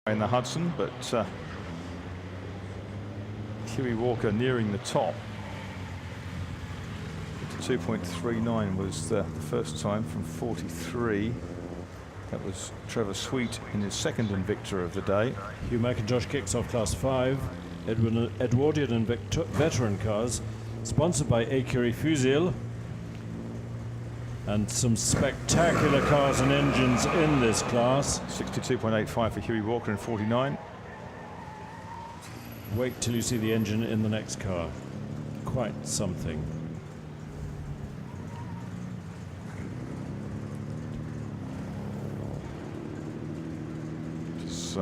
in the Hudson, but Huey Walker nearing the top. 2.39 was the first time from 43. That was Trevor Sweet in his second Invicta of the day. Hugh McIntosh kicks off Class 5. Edwardian and veteran cars, sponsored by Écurie Fusil. And some spectacular cars and engines in this class. 62.85 for Huey Walker in 49. Wait till you see the engine in the next car. Quite something. It's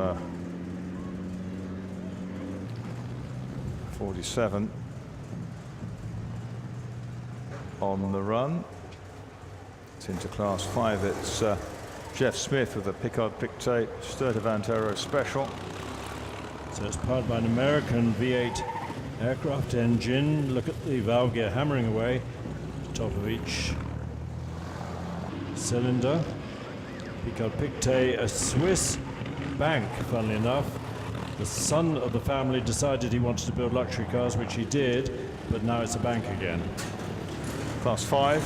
47 on the run. It's into Class 5. It's Jeff Smith with a Picard-Pictet Sturtevant Aero Special. So it's powered by an American V8 aircraft engine. Look at the valve gear hammering away at the top of each cylinder. Picard-Pictet, a Swiss bank, funnily enough. The son of the family decided he wanted to build luxury cars, which he did, but now it's a bank again. Class 5.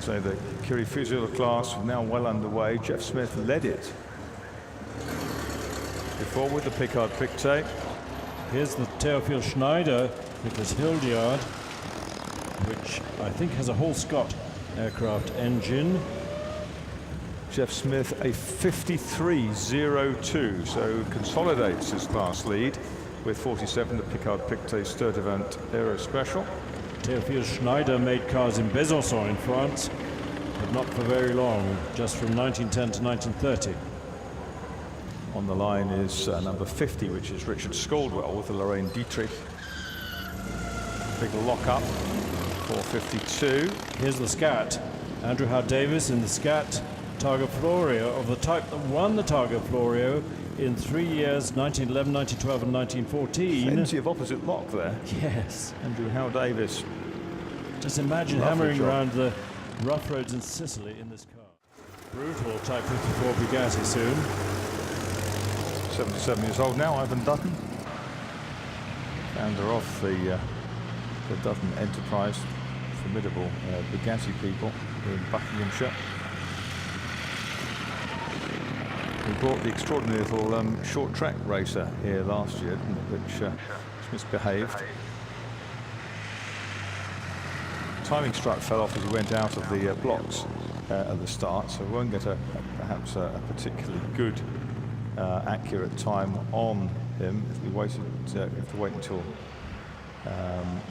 So the Écurie Fusil class now well underway. Jeff Smith led it before with the Picard-Pictet. Here's the Théophile Schneider Nicholas Hildyard, which I think has a Hall Scott aircraft engine. Jeff Smith a 53.02, so consolidates his class lead with 47, the Picard-Pictet Sturtevant Aero Special. Théophile Schneider made cars in Besançon in France, but not for very long, just from 1910 to 1930. On the line is number 50, which is Richard Scaldwell with the Lorraine Dietrich. Big lock-up, 452. Here's the Scat. Andrew Howe Davis in the Scat Targa Florio, of the type that won the Targa Florio in 3 years, 1911, 1912 and 1914. Plenty of opposite lock there. Yes. Andrew Howe Davis. Just imagine hammering around the rough roads in Sicily in this car. Brutal Type 54 Bugatti soon. 77 years old now, Ivan Dutton. Founder of the Dutton Enterprise. Formidable Bugatti people here in Buckinghamshire. We brought the extraordinary little short track racer here last year, which misbehaved. Timing strut fell off as he went out of the blocks at the start, so we won't get perhaps a particularly good accurate time on him. If we waited, we have to wait until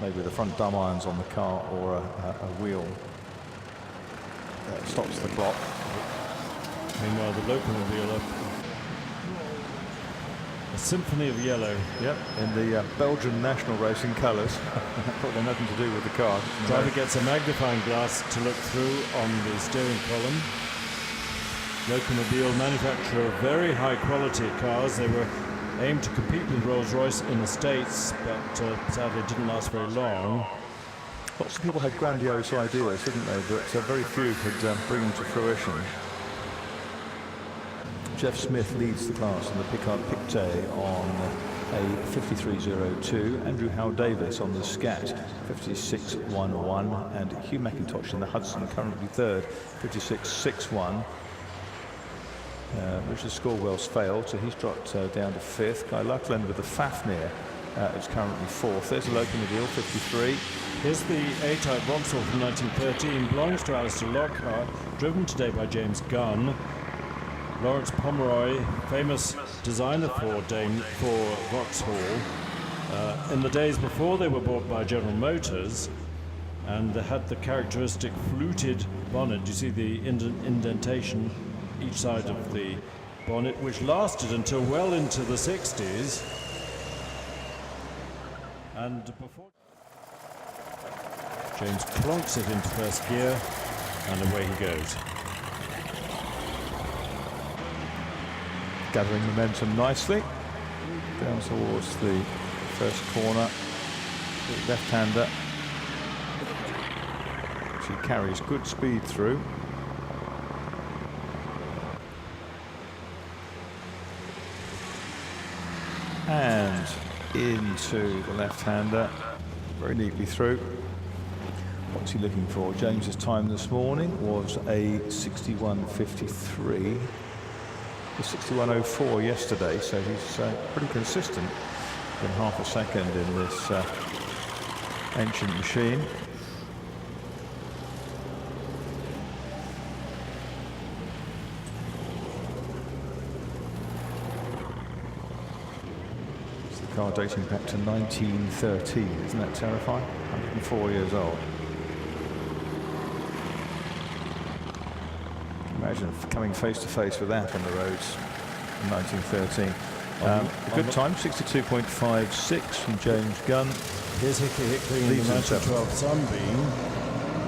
maybe the front dumb irons on the car or a wheel stops the clock. Meanwhile, the locomobile up. A symphony of yellow. Yep, in the Belgian national racing colours. Probably nothing to do with the car. Driver gets a magnifying glass to look through on the steering column. Locomobile manufacturer of very high quality cars. They were aimed to compete with Rolls-Royce in the States, but sadly didn't last very long. Lots of people had grandiose ideas, didn't they? But very few could bring them to fruition. Jeff Smith leads the class in the Picard-Pictet on a 53.02. Andrew Howe Davis on the Scat 56.11, and Hugh McIntosh in the Hudson currently third, 56.61. Richard Scaldwell's failed, so he's dropped down to fifth. Guy Luckland with the Fafnir is currently fourth. There's a locomobile, 53. Here's the A-Type Vauxhall from 1913, belongs to Alistair Lockhart, driven today by James Gunn. Lawrence Pomeroy, famous designer for Vauxhall, in the days before they were bought by General Motors, and they had the characteristic fluted bonnet. You see the indentation each side of the bonnet, which lasted until well into the 60s. And before James plonks it into first gear, and away he goes. Gathering momentum nicely down towards the first corner. The left-hander, she carries good speed through. into the left-hander, very neatly through. What's he looking for? James's time this morning was a 61.53. The 61.04 yesterday, so he's pretty consistent in half a second in this ancient machine. It's the car dating back to 1913. Isn't that terrifying? 104 years old. Imagine coming face to face with that on the roads in 1913. A good time, 62.56 from James Gunn. Here's Hickling in the 1912 Sunbeam.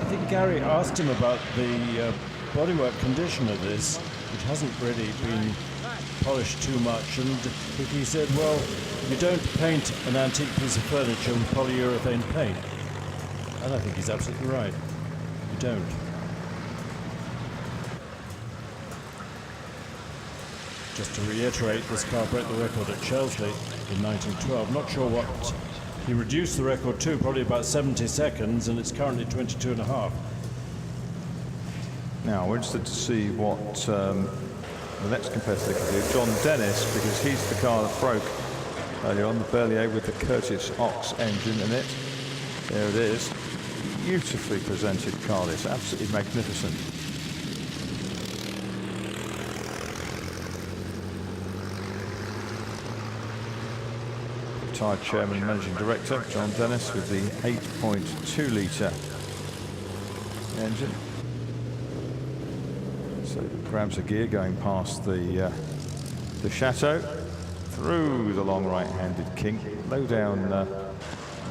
I think Gary asked him about the bodywork condition of this, which hasn't really been polished too much, and he said, well, you don't paint an antique piece of furniture with polyurethane paint. And I think he's absolutely right. You don't. Just to reiterate, this car broke the record at Chesley in 1912. Not sure what he reduced the record to, probably about 70 seconds, and it's currently 22 and a half. Now, we're interested to see what the next competitor can do. John Dennis, because he's the car that broke earlier on, the Berlier with the Curtis Ox engine in it. There it is. Beautifully presented car, this, absolutely magnificent. Retired Chairman and Managing Director, John Dennis, with the 8.2 litre engine. So grabs a gear going past the Chateau, through the long right-handed kink, low down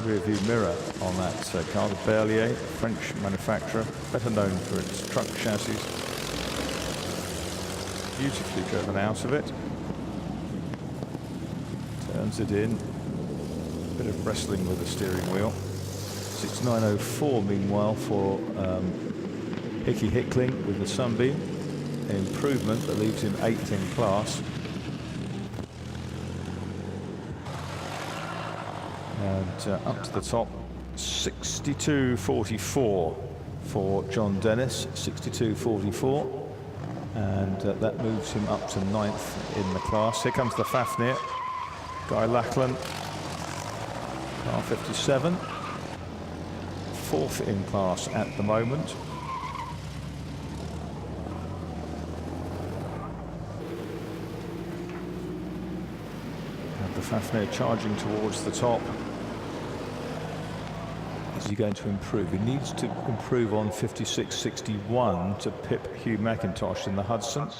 rear view mirror on that car, the Berlier, French manufacturer, better known for its truck chassis. Beautifully driven out of it. Turns it in. Bit of wrestling with the steering wheel. 69.04 meanwhile for Hickey Hickling with the Sunbeam. An improvement that leaves him 8th in class. And up to the top, 62.44 for John Dennis, 62.44. And that moves him up to 9th in the class. Here comes the Fafnir, Guy Lachlan. Car 57, 4th in class at the moment. And the Fafnir charging towards the top. Is he going to improve? He needs to improve on 56.61 to pip Hugh McIntosh in the Hudson.